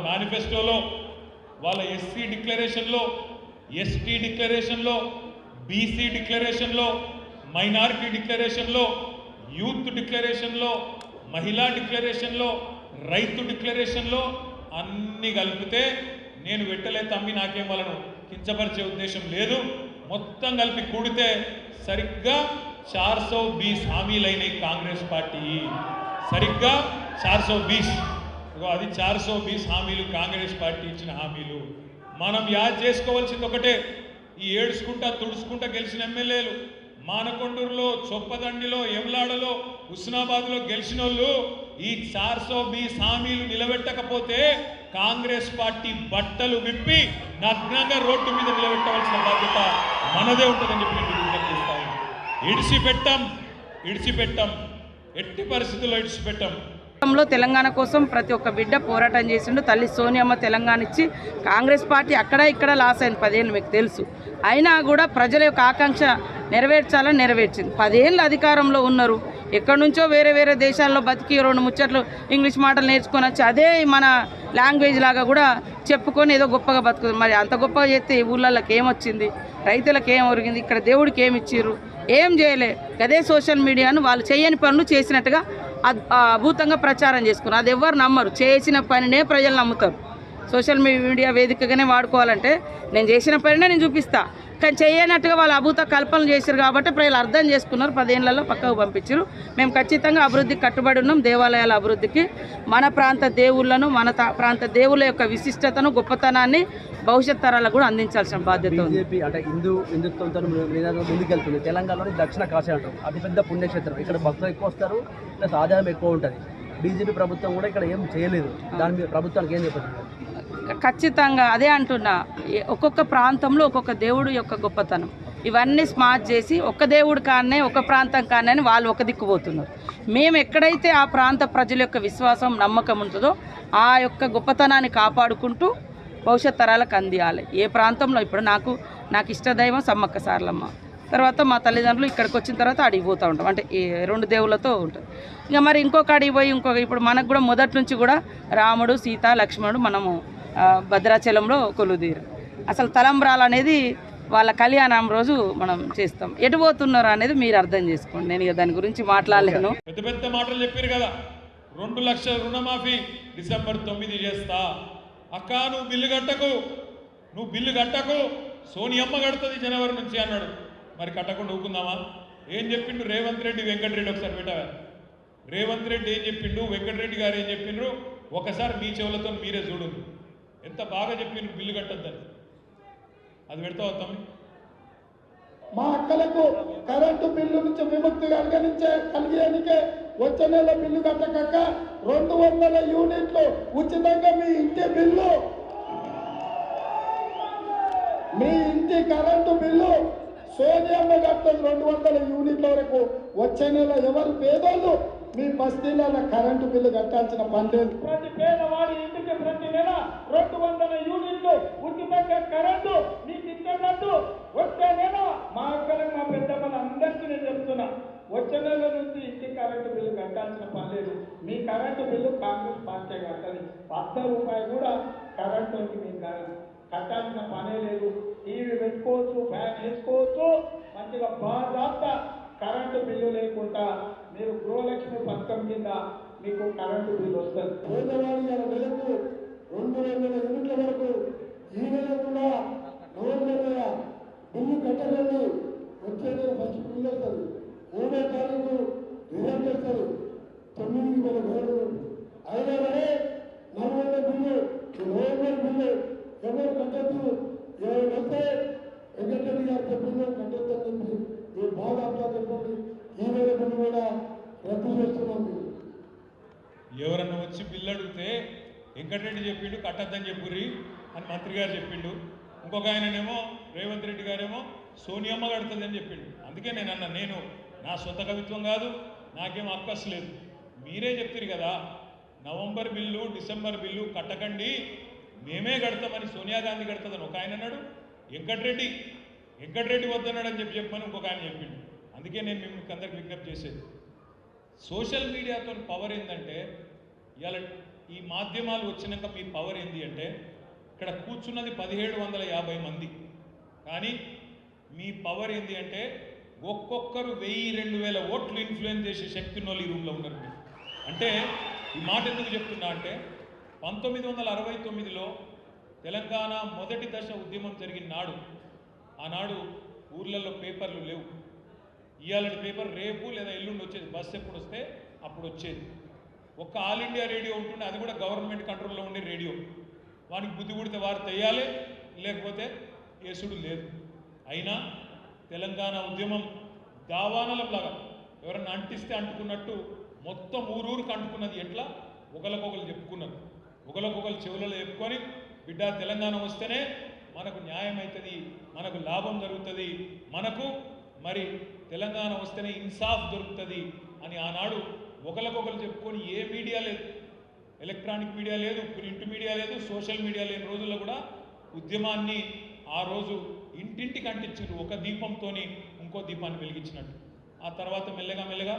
మేనిఫెస్టోలో, వాళ్ళ ఎస్సీ డిక్లరేషన్లో, ఎస్టీ డిక్లరేషన్లో, బీసీ డిక్లరేషన్లో, మైనారిటీ డిక్లరేషన్లో, యూత్ డిక్లరేషన్లో, మహిళా డిక్లరేషన్లో, రైతు డిక్లరేషన్లో అన్నీ కలిపితే నేను వెట్టలే తమ్మి నాకేం వాళ్ళను కించపరిచే ఉద్దేశం లేదు. మొత్తం కలిపి కూడితే సరిగ్గా 420 హామీలైన కాంగ్రెస్ పార్టీ సరిగ్గా 420 అది 420 హామీలు కాంగ్రెస్ పార్టీ ఇచ్చిన హామీలు. మనం యాద్ చేసుకోవాల్సింది ఒకటే, ఈ ఏడుచుకుంటా తుడుచుకుంటా గెలిచిన ఎమ్మెల్యేలు మానకొండూరులో, చొప్పదండిలో, ఎమ్లాడలో, హుస్నాబాద్లో గెలిచిన వాళ్ళు ఈ 420 హామీలు నిలబెట్టకపోతే కాంగ్రెస్ పార్టీ బట్టలు విప్పి నగ్నంగా రోడ్డు మీద నిలబెట్టవలసిన బాధ్యత మనదే ఉంటుందని చెప్పి నేను విజ్ఞప్తి చేస్తాను. ఇడిచిపెట్టాం, ఎట్టి పరిస్థితుల్లో ఇడిచిపెట్టాం. తెలంగాణ కోసం ప్రతి ఒక్క బిడ్డ పోరాటం చేసిండు. తల్లి సోనియమ్మ తెలంగాణ ఇచ్చి కాంగ్రెస్ పార్టీ అక్కడ ఇక్కడ లాస్ అయింది 10 ఏళ్ళు, మీకు తెలుసు. అయినా కూడా ప్రజల యొక్క ఆకాంక్ష నెరవేర్చాలని నెరవేర్చింది. 10 ఏళ్ళు అధికారంలో ఉన్నారు. ఎక్కడి నుంచో వేరే వేరే దేశాల్లో బతికి 2 ముచ్చట్లు ఇంగ్లీష్ మాటలు నేర్చుకొని వచ్చి అదే మన లాంగ్వేజ్ లాగా కూడా చెప్పుకొని ఏదో గొప్పగా బతుకుతుంది. మరి అంత గొప్పగా చేస్తే ఈ ఊళ్ళకి ఏమొచ్చింది, రైతులకు ఏం ఒరిగింది, ఇక్కడ దేవుడికి ఏమి ఇచ్చిర్రు, ఏం చేయలే. అదే సోషల్ మీడియాను వాళ్ళు చేయని పనులు చేసినట్టుగా అద్భుతంగా ప్రచారం చేసుకున్నారు. అది ఎవరు నమ్మరు. చేసిన పనినే ప్రజలు నమ్ముతారు. సోషల్ మీడియా వేదికగానే వాడుకోవాలంటే నేను చేసిన పనినే నేను చూపిస్తా, కానీ చేయనట్టుగా వాళ్ళు అభూత కల్పనలు చేశారు కాబట్టి ప్రజలు అర్థం చేసుకున్నారు. 10 ఏళ్లలో పక్కకు పంపించారు. మేము ఖచ్చితంగా అభివృద్ధికి కట్టుబడి ఉన్నాం. దేవాలయాల అభివృద్ధికి, మన ప్రాంత దేవుళ్లను, మన ప్రాంత దేవుళ్ళ యొక్క విశిష్టతను, గొప్పతనాన్ని భవిష్యత్ తరాలకు కూడా అందించాల్సిన బాధ్యత ఉంది. బీజేపీ అంటే హిందుత్వంతో ముందుకెళ్తుంది. తెలంగాణలోని దక్షిణ కాశీ అంటారు, అతిపెద్ద పుణ్యక్షేత్రం. ఇక్కడ భక్తులు ఎక్కువ వస్తారు, ప్లస్ ఆదాయం ఎక్కువ ఉంటుంది. బీజేపీ ప్రభుత్వం కూడా ఇక్కడ ఏం చేయలేదు. దాని మీద ప్రభుత్వానికి ఏం చెప్పారు? ఖచ్చితంగా అదే అంటున్నా. ఒక్కొక్క ప్రాంతంలో ఒక్కొక్క దేవుడు యొక్క గొప్పతనం ఇవన్నీ స్మార్ట్ చేసి ఒక్క దేవుడు కానే, ఒక ప్రాంతం కానే అని వాళ్ళు ఒక దిక్కుపోతున్నారు. మేము ఎక్కడైతే ఆ ప్రాంత ప్రజల యొక్క విశ్వాసం, నమ్మకం ఉంటుందో ఆ యొక్క గొప్పతనాన్ని కాపాడుకుంటూ భవిష్యత్ తరాలకు అందియాలి. ఏ ప్రాంతంలో ఇప్పుడు నాకు ఇష్టదైవం సమ్మక్క సారలమ్మ, తర్వాత మా తల్లిదండ్రులు ఇక్కడికి వచ్చిన తర్వాత అడిగి పోతూ ఉంటాం. అంటే ఈ 2 దేవుళ్ళతో ఉంటుంది. ఇక మరి ఇంకొక అడిగి పోయి ఇప్పుడు మనకు కూడా మొదటి నుంచి కూడా రాముడు, సీత, లక్ష్మణుడు మనము భద్రాచలంలో కొలుదీరు. అసలు తలంబ్రాలు అనేది వాళ్ళ కళ్యాణం రోజు మనం చేస్తాం. ఎటు పోతున్నారు అనేది మీరు అర్థం చేసుకోండి. నేను ఇక దాని గురించి మాట్లాడలేను. పెద్ద పెద్ద మాటలు చెప్పారు కదా. 2 లక్షల రుణమాఫీ డిసెంబర్ 9 చేస్తా. అక్క నువ్వు బిల్లు కట్టకు సోనియమ్మ కడుతుంది జనవరి నుంచి అన్నాడు. మరి కట్టకుండా ఊకుందామా? ఏం చెప్పిండు రేవంత్ రెడ్డి, వెంకటరెడ్డి ఒకసారి పెట్టావా? రేవంత్ రెడ్డి ఏం చెప్పిండు, వెంకటరెడ్డి గారు ఏం చెప్పిండ్రు ఒకసారి మీ చెవులతో మీరే చూడు. ఎంత బాగా చెప్పిండ్రు బిల్లు కట్టద్దని. అది పెడతావు తమ్మి. మా అక్కలకు కరెంటు బిల్లు నుంచి విముక్తి కలిగేందుకే వచ్చే నెల బిల్లు కట్టక 200 యూనిట్లు ఉచితంగా మీ ఇంటి కరెంటు బిల్లు సోనియమ్మ కట్టదు. 200 యూనిట్ల వరకు వచ్చే నెల ఎవరు పేదోళ్ళు మీ బస్తీలలో కరెంటు బిల్లు కట్టాల్సిన పని లేదు. ప్రతి పేదవాడి ఇంటికి ప్రతి నెల 200 యూనిట్లు ఉచితంగా కరెంటు మీకు ఇచ్చినట్టు వచ్చే నెల మా అక్కలకు, మా పెద్దమ్మలు అందరికీ నేను చెప్తున్నా, వచ్చే నెల నుంచి ఇంటి కరెంటు బిల్లు కట్టాల్సిన పని లేదు. మీ కరెంటు బిల్లు కాంగ్రెస్ పార్టీ కట్టాలి. 100 రూపాయలు కూడా కరెంటు మీకు కట్టాల్సిన పనే లేదు. టీవీ పెట్టుకోవచ్చు, ఫ్యాన్ వేసుకోవచ్చు, మంచిగా బాగా కరెంటు బిల్లు లేకుండా మీరు గృహలక్ష్మి పథకం కింద మీకు కరెంటు బిల్లు వస్తుంది. పేదవాడి నెలకు 200 యూనిట్ల వరకు ఈ నెల కూడా బిల్లు కట్టలేదు. వచ్చే నెల ఫస్ట్ బిల్లు వస్తుంది. 3వ తారీఖు రిజల్ట్ వస్తారు. 9,000 కోట్లు అయినా కానీ 400 బిల్లు నవంబర్ బిల్లు ఎవరు కట్టద్దు. ఎవరు వస్తే వెంకటరెడ్డి గారు చెప్పిందో కట్టొద్దని చెప్పి మీరు బాగా అర్థం చెప్పండి. ఈ వేళ బిల్లు కూడా రద్దు చేస్తున్నాం. ఎవరన్నా వచ్చి బిల్లు అడిగితే వెంకటరెడ్డి చెప్పిండు కట్టద్దని చెప్పుర్రి అని మంత్రి గారు చెప్పిండు. ఇంకొక ఆయననేమో రేవంత్ రెడ్డి గారేమో సోనియమ్మ కడుతుందని చెప్పిండు. అందుకే నేను నా సొంత కవిత్వం కాదు, నాకేం అక్కసు లేదు. మీరే చెప్తారు కదా నవంబర్ బిల్లు, డిసెంబర్ బిల్లు కట్టకండి, మేమే కడతామని సోనియా గాంధీ కడుతుందని ఒక ఆయన అన్నాడు. వెంకటరెడ్డి వద్దన్నాడు అని చెప్పమని ఇంకొక ఆయన చెప్పిండు. అందుకే నేను మీకు అందరికి విజ్ఞప్తి చేసేది, సోషల్ మీడియాతో పవర్ ఏంటంటే ఇవాళ ఈ మాధ్యమాలు వచ్చినాక మీ పవర్ ఏంది అంటే ఇక్కడ కూర్చున్నది 1750 మంది, కానీ మీ పవర్ ఏంది అంటే ఒక్కొక్కరు 1000-2000 ఓట్లు ఇన్ఫ్లుయెన్స్ చేసే శక్తి ఉన్న వాళ్ళు ఈ రూమ్లో ఉన్నారు మీరు. అంటే ఈ మాట ఎందుకు చెప్తున్నా అంటే 1969లో తెలంగాణ మొదటి దశ ఉద్యమం జరిగిన నాడు, ఆనాడు ఊర్లలో పేపర్లు లేవు. ఇవాళ పేపర్ రేపు లేదా ఎల్లుండి వచ్చేది, బస్సు ఎప్పుడు వస్తే అప్పుడు వచ్చేది. ఒక్క ఆల్ ఇండియా రేడియో ఉంటుండే, అది కూడా గవర్నమెంట్ కంట్రోల్లో ఉండే రేడియో. వానికి బుద్ధి పుడితే వారు తెయ్యాలి, లేకపోతే యేసుడు లేదు. అయినా తెలంగాణ ఉద్యమం దావానలంలాగా ఎవరన్నా అంటిస్తే అంటుకున్నట్టు మొత్తం ఊరూరికి అంటుకున్నది. ఎట్లా? ఒకరికొకరు చెప్పుకున్నారు, ఒకరికొకరు చెవులలో చెప్పుకొని బిడ్డ తెలంగాణ వస్తేనే మనకు న్యాయం అవుతుంది, మనకు లాభం జరుగుతుంది, మనకు మరి తెలంగాణ వస్తేనే ఇన్సాఫ్ దొరుకుతుంది అని ఆనాడు ఒకరికొకరు చెప్పుకొని ఏ మీడియా లేదు, ఎలక్ట్రానిక్ మీడియా లేదు, ప్రింట్ మీడియా లేదు, సోషల్ మీడియా లేని రోజుల్లో కూడా ఉద్యమాన్ని ఆ రోజు ఇంటింటికి అంటించారు, ఒక దీపంతో ఇంకో దీపాన్ని వెలిగించినట్టు. ఆ తర్వాత మెల్లగా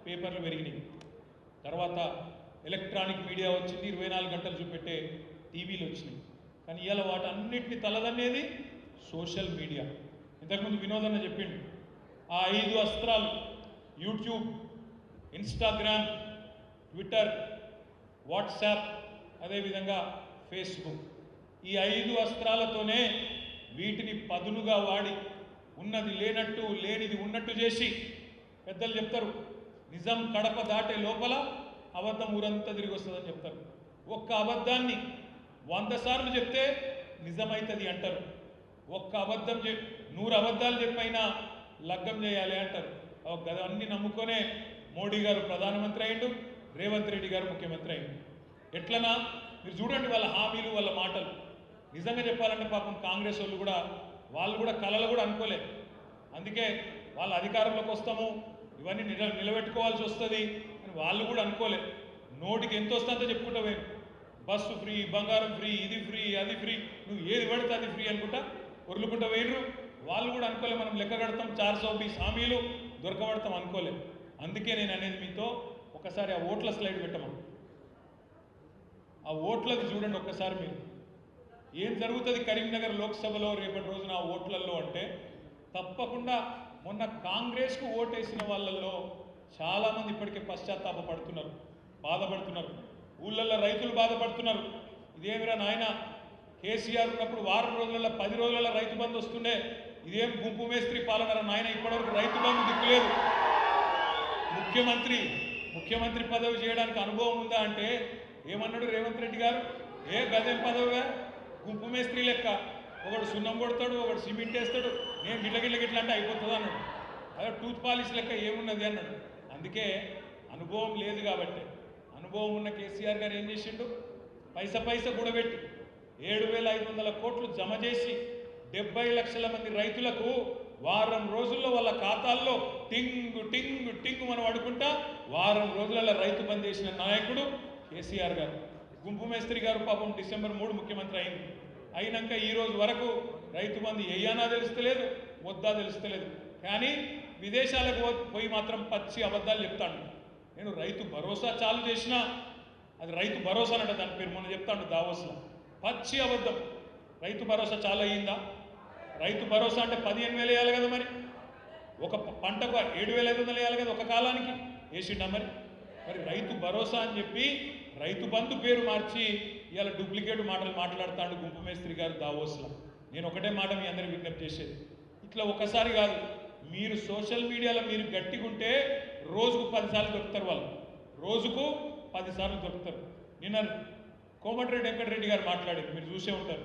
పేపర్లు పెరిగినాయి, తర్వాత ఎలక్ట్రానిక్ మీడియా వచ్చింది, 24 గంటలు చూపెట్టే టీవీలు వచ్చినాయి. కానీ ఇవాళ వాటన్నిటిని తలదన్నేది సోషల్ మీడియా. ఇంతకుముందు వినోదన్న చెప్పిండు, ఆ 5 అస్త్రాలు యూట్యూబ్, ఇన్స్టాగ్రామ్, ట్విట్టర్, వాట్సాప్, అదేవిధంగా ఫేస్బుక్, ఈ 5 అస్త్రాలతోనే వీటిని పదునుగా వాడి ఉన్నది లేనట్టు లేనిది ఉన్నట్టు చేసి, పెద్దలు చెప్తారు నిజం కడప దాటే లోపల అబద్ధం ఊరంతా తిరిగి వస్తుందని చెప్తారు. ఒక్క అబద్ధాన్ని 100 సార్లు చెప్తే నిజమవుతుంది అంటారు. ఒక్క అబద్ధం 100 అబద్ధాలు చెప్పైనా లగ్గం చేయాలి అంటారు. అన్నీ నమ్ముకొనే మోడీ గారు ప్రధానమంత్రి అయిండు, రేవంత్ రెడ్డి గారు ముఖ్యమంత్రి అయిండు. ఎట్లనా మీరు చూడండి వాళ్ళ హామీలు, వాళ్ళ మాటలు. నిజంగా చెప్పాలంటే పాపం కాంగ్రెస్ వాళ్ళు కూడా కలలు కూడా అనుకోలేదు. అందుకే వాళ్ళ అధికారంలోకి వస్తాము, ఇవన్నీ నిలబెట్టుకోవాల్సి వస్తుంది అని వాళ్ళు కూడా అనుకోలేదు. నోటికి ఎంత వస్తుందో చెప్పుకుంటా పోయి, బస్సు ఫ్రీ, బంగారం ఫ్రీ, ఇది ఫ్రీ, అది ఫ్రీ, నువ్వు ఏది పడితే అది ఫ్రీ అనుకుంటా ఒర్లుకుంటా పోయినరు. వాళ్ళు కూడా అనుకోలే మనం లెక్క కడతాం, 420 హామీలు దొరకబడతాం అనుకోలేదు. అందుకే నేను అనేది మీతో ఒకసారి ఆ ఓట్ల స్లైడ్ పెట్టమను. ఆ ఓట్లది చూడండి ఒక్కసారి మీరు, ఏం జరుగుతుంది కరీంనగర్ లోక్సభలో రేపటి రోజున ఆ ఓట్లలో అంటే, తప్పకుండా మొన్న కాంగ్రెస్కు ఓటేసిన వాళ్ళల్లో చాలామంది ఇప్పటికే పశ్చాత్తాపడుతున్నారు, బాధపడుతున్నారు. ఊళ్ళల్లో రైతులు బాధపడుతున్నారు. ఇదేమిరా నాయన, కేసీఆర్ ఉన్నప్పుడు వారం రోజులలో 10 రోజులలో రైతు బంధు వస్తుండే, ఇదేం గుంపు మేస్త్రి పాలనరా నాయన, ఇప్పటివరకు రైతు బంధు దిక్కులేదు. ముఖ్యమంత్రి పదవి చేయడానికి అనుభవం ఉందా అంటే ఏమన్నాడు రేవంత్ రెడ్డి గారు, ఏ గదేం పదవి, గుంపు మేస్త్రి లెక్క, ఒకడు సున్నం కొడతాడు, ఒకడు సిమెంట్ వేస్తాడు, నేను గిట్ల అంటే అయిపోతుంది అన్నాడు. అదే టూత్ పాలిష్ లెక్క ఏమున్నది అన్నాడు. అందుకే అనుభవం లేదు కాబట్టి, అనుభవం ఉన్న కేసీఆర్ గారు ఏం చేసిండు, పైసా కూడబెట్టి 7,500 కోట్లు జమ చేసి 70 లక్షల మంది రైతులకు వారం రోజుల్లో వాళ్ళ ఖాతాల్లో టింగు మనం అడుకుంటా వారం రోజులలో రైతు బంద్ చేసిన నాయకుడు కేసీఆర్ గారు. గుంపు మేస్త్రి గారు పాపం డిసెంబర్ 3 ముఖ్యమంత్రి అయింది. అయినాక ఈ రోజు వరకు రైతు బంధు ఎయ్యానా తెలుస్తలేదు, వద్దా తెలుస్తలేదు. కానీ విదేశాలకు పోయి మాత్రం పచ్చి అబద్ధాలు చెప్తాను. నేను రైతు భరోసా చాలు చేసినా, అది రైతు భరోసా అంటే దాని పేరు మొన్న చెప్తాను దావోస్లో, పచ్చి అబద్ధం. రైతు భరోసా చాలా అయ్యిందా? రైతు భరోసా అంటే 15,000 వేయాలి కదా, మరి ఒక పంటకు 7,500 వేయాలి కదా ఒక కాలానికి, వేసిండా? మరి రైతు భరోసా అని చెప్పి రైతు బంధు పేరు మార్చి ఇవాళ డూప్లికేట్ మాటలు మాట్లాడుతాడు గుంపు మేస్త్రి గారు దావోస్లో. నేను ఒకటే మాట మీ అందరికీ విజ్ఞప్తి చేసేది, ఇట్లా ఒకసారి కాదు, మీరు సోషల్ మీడియాలో మీరు గట్టిగుంటే రోజుకు 10 సార్లు దొరుకుతారు, వాళ్ళు రోజుకు 10 సార్లు దొరుకుతారు. నిన్న కోమటిరెడ్డి వెంకటరెడ్డి గారు మాట్లాడారు, మీరు చూసే ఉంటారు.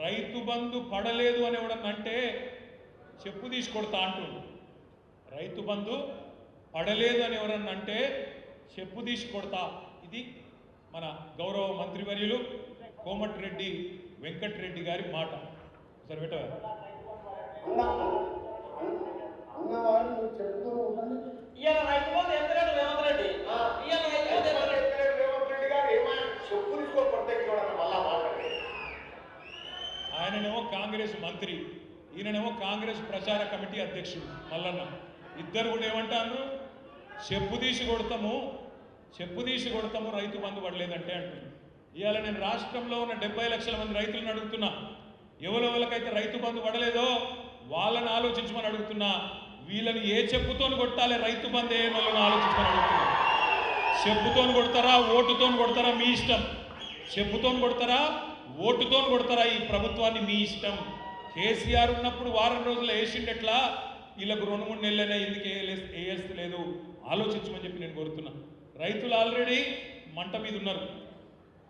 రైతు బంధు పడలేదు అని ఎవడన్నంటే చెప్పు తీసి కొడతా అంటుండు. రైతు బంధు పడలేదు అని ఎవరన్నంటే చెప్పు తీసి కొడతా. ఇది మన గౌరవ మంత్రివర్యులు కోమటిరెడ్డి వెంకటరెడ్డి గారి మాట. సరే పెట్టవా అన్నవాడు నువ్వు చెప్తూ ఉండండి. రైతు బంధు ఎంతలేదు రేవంత్ రెడ్డి, రేవంత్ రెడ్డి గారు ఏమైనా చెప్పు తీసుకో కొట్టే మళ్ళా మాట్లాడి, ఆయననేమో కాంగ్రెస్ మంత్రి, ఈయననేమో కాంగ్రెస్ ప్రచార కమిటీ అధ్యక్షుడు మల్లన్న. ఇద్దరు కూడా ఏమంటారు, చెప్పు తీసి కొడతాము, చెప్పు తీసి కొడతాము రైతు బంధు పడలేదంటే అంటున్నాను. ఇవాళ నేను రాష్ట్రంలో ఉన్న 70 లక్షల మంది రైతులను అడుగుతున్నా, ఎవరెవరికైతే రైతు బంధు పడలేదో వాళ్ళని ఆలోచించమని అడుగుతున్నా. వీళ్ళని ఏ చెప్పుతోని కొట్టాలి రైతు బంధు ఏ వాళ్ళని ఆలోచించమని అడుగుతున్నా. చెప్పుతోని కొడతారా, ఓటుతోని కొడతారా మీ ఇష్టం. చెప్పుతోని కొడతారా, ఓటుతోని కొడతారా ఈ ప్రభుత్వాన్ని మీ ఇష్టం. కేసీఆర్ ఉన్నప్పుడు వారం రోజులు వేసిండెట్లా, వీళ్ళకు 2-3 నెలలైనా ఎందుకు వేయలేదు ఆలోచించమని చెప్పి నేను కోరుతున్నా. రైతులు ఆల్రెడీ మంట మీద ఉన్నారు.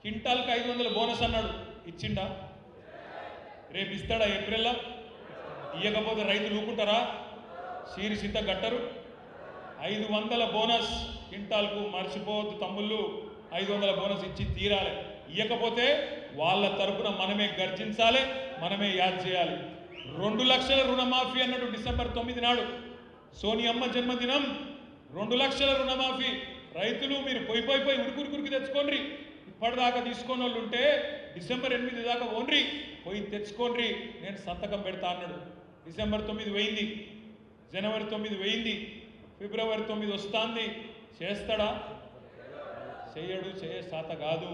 క్వింటాల్కి 500 బోనస్ అన్నాడు, ఇచ్చిండా? రేపు ఇస్తాడా ఏప్రిల్లో? ఇవ్వకపోతే రైతులు ఊకుంటారా? సీరి సింత గట్టరు. 500 బోనస్ క్వింటాల్కు, మర్చిపోవద్దు తమ్ముళ్ళు, 500 బోనస్ ఇచ్చి తీరాలి. ఇవ్వకపోతే వాళ్ళ తరపున మనమే గర్జించాలి, మనమే యాద్ చేయాలి. 2 లక్షల రుణమాఫీ అన్నాడు డిసెంబర్ 9 నాడు, సోనియమ్మ జన్మదినం. 2 లక్షల రుణమాఫీ. రైతులు మీరు పోయి ఉరుకురికి తెచ్చుకోండి. ఇప్పటిదాకా తీసుకొని వాళ్ళు ఉంటే డిసెంబర్ 8 దాకా ఓన్రి పోయి తెచ్చుకోండి, నేను సంతకం పెడతా అన్నాడు. డిసెంబర్ 9 పోయింది, జనవరి 9 పోయింది, ఫిబ్రవరి 9 వస్తుంది. చేస్తాడా? చేయడు, చేయ శాత కాదు.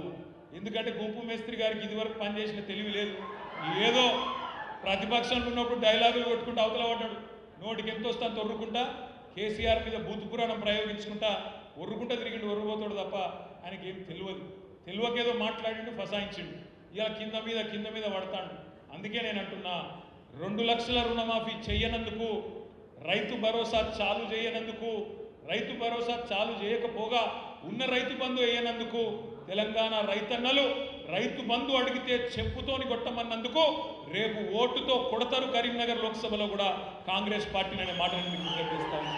ఎందుకంటే గుంపు మేస్త్రి గారికి ఇదివరకు పనిచేసిన తెలివి లేదు. ఏదో ప్రతిపక్షంలో ఉన్నప్పుడు డైలాగులు కొట్టుకుంటూ అవతల పడ్డాడు. నోటికి ఎంత వస్తా తొర్రుకుంటా, కేసీఆర్ మీద బూతు పురాణం ప్రయోగించుకుంటా ఒర్రుకుంటా తిరిగిండు, ఒర్రుపోతాడు తప్ప ఆయనకి ఏం తెలియదు. తెలియకేదో మాట్లాడిండు, ఫసాయించిండు. ఇలా కింద మీద పడతాడు. అందుకే నేను అంటున్నా, 2 లక్షల రుణమాఫీ చేయనందుకు, రైతు భరోసా చాలు చేయనందుకు, రైతు భరోసా చాలు చేయకపోగా ఉన్న రైతు బంధు వేయనందుకు, తెలంగాణ రైతన్నలు రైతు బంధు అడిగితే చెప్పుతోని కొట్టమన్నందుకు రేపు ఓటుతో కొడతారు కరీంనగర్ లోక్సభలో కూడా కాంగ్రెస్ పార్టీని అనే మాటను మీకు విజ్ఞప్తిస్తాను.